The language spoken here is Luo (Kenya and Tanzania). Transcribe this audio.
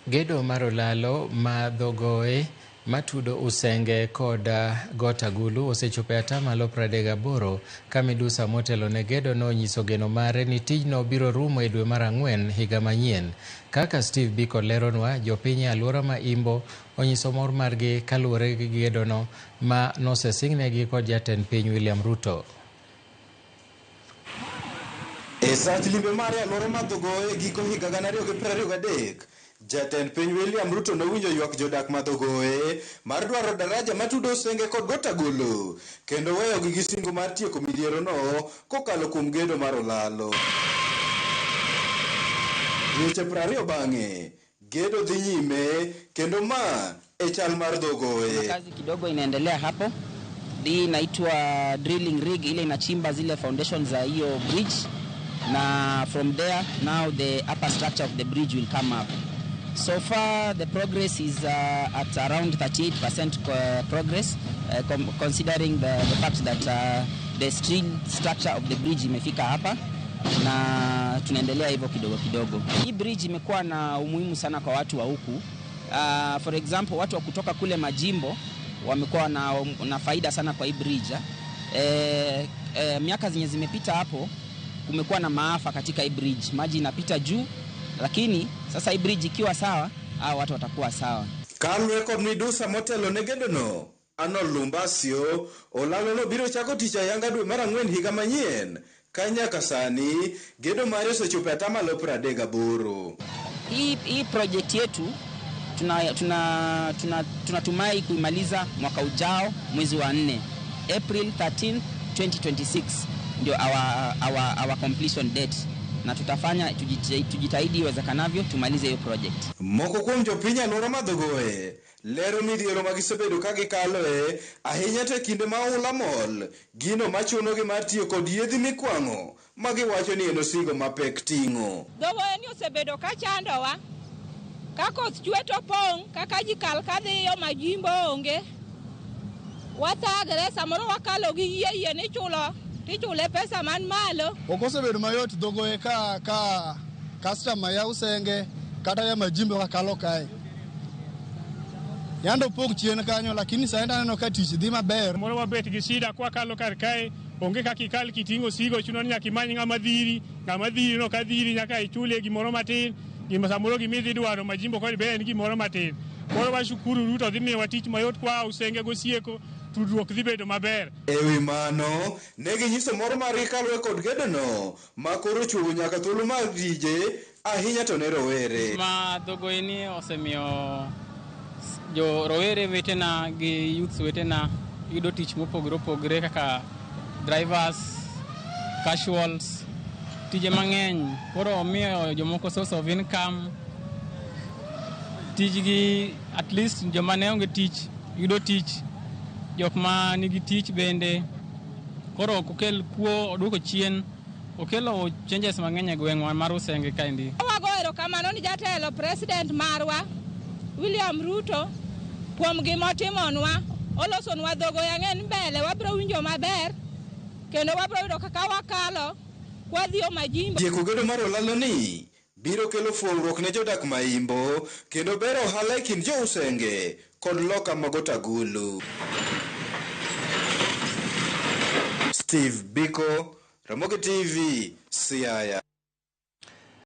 Gedo mar Olalo ma Dhogoye matudo Usenge kod Got Agulu osechopo atamalo 38 ka midusa motelo ne gedo no onyiso geno mare ni tijno biro rumo e dwe mar Ang'wen higa manyien. Kaka Steve Biko leronwa, jopiny e alwora ma Imbo onyiso mor margi kaluwore gi gedo no ma nosesingnegi kod jatend piny William Ruto. E sach limbe mare alwora ma Dhogoye giko higa 2023, jatend piny William Ruto nowinjo ywak jodak ma Dhogoye mar dwaro daraja matudo Usenge kod Got Agulu kendo weyogi gi singo mar tieko midhiero no kokalo kuom gedo mar Olalo. Dweche 20 bang'e, gedo dhi nyime kendo ma e chal mar Dhogoye. Kazi kidogo inaendelea hapo. Hii inaitwa drilling rig, ile inachimba zile foundations za hiyo bridge, na from there now the upper structure of the bridge will come up. So far the progress is at around 38% progress, considering the fact that the steel structure of the bridge imefika hapa na tunaendelea hivyo kidogo kidogo. Hii bridge imekuwa na umuhimu sana kwa watu wa huku. For example, watu wa kutoka kule majimbo wamekuwa na faida sana kwa hii bridge. Miaka zenye zimepita hapo kumekuwa na maafa katika hii bridge. Maji inapita juu, lakini sasa hii bridge ikiwa sawa, watu watakuwa sawa. Kalwe kod midusa motelo ne gedo no, Arnold Lumbasio, Olalo no biro chako tich ayanga dwe mar Ang'wen higa manyien. Kanyaka sani, gedo mare osechopo atamalo 38. Hii project yetu tunatumai kuimaliza mwaka ujao mwezi wa 4, April 13, 2026 ndio our completion date, na tutafanya tujitahidi iwezekanavyo tumalize hiyo project. Moko kuom jopiny alwora ma Dhogoye lero midhiero ma gisebedo ka gikaloe ahinya to kinde ma ohula mol, gino machunogi mar tiyo kod yedhi mikwang'o ma giwacho ni en osigo mapek ting'o. Dhogoye ni osebedo ka chandowa ka koth chwe to pong' kaka ji kal kadhiyo majimbo onge. Wathagre samoro wakalo gi yie ni tichule pesa man malo. Okosebedo mayot Dhogoye ka customer ya Usenge kata ya majimbo kakalo kae. Yando pok chien kanyo, lakini saenda neno ka tich dhi maber. Moro mabet gi shida kwa kalo kar kae, onge kaka ikal kitingo sigo, chuno ni nyaka imany ng'ama dhiri no kadhiri nyaka ichule gimoro matin, gima samoro gimidhi dwaro majimbo kod be en gimoro matin. Koro washukuru Ruto dhi miyowa tich mayot kwa Usenge gosieko, tudruok dhi bedo maber. Ewi mano, ne ginyiso moro margi kalwe kod gedo no, ma koro chulo nyaka thuolo mag tije ahinya to ne rowere. Ma Dhogoye ni osemiyo jo rowere wetena gi youths wetena yudo tich mopogore opogore kaka drivers, casuals, tije mang'eny. Koro omiyo jomoko source of income, tijgi at least joma ne onge tich yudo tich, jok ma nigi tich bende. Koro okel kuo, oduoko chien, okelo changes mang'eny e gweng'wa mar Usenge kaendi. Wagoero kamano ni jatelo president marwa William Ruto kuom gimotimonwa. Olosonwa Dhogoye ang'en mbele, wabiro winjo maber kendo wabiro yudo kaka wakalo kwadhiyo majimbo. Tieko gedo mar Olalo ni biro kelo fuong'ruok ne jodak ma Imbo kendo bero ohala e kind jo Usenge kod loka ma Got Agulu. Steve Biko, Ramogi TV, Siaya.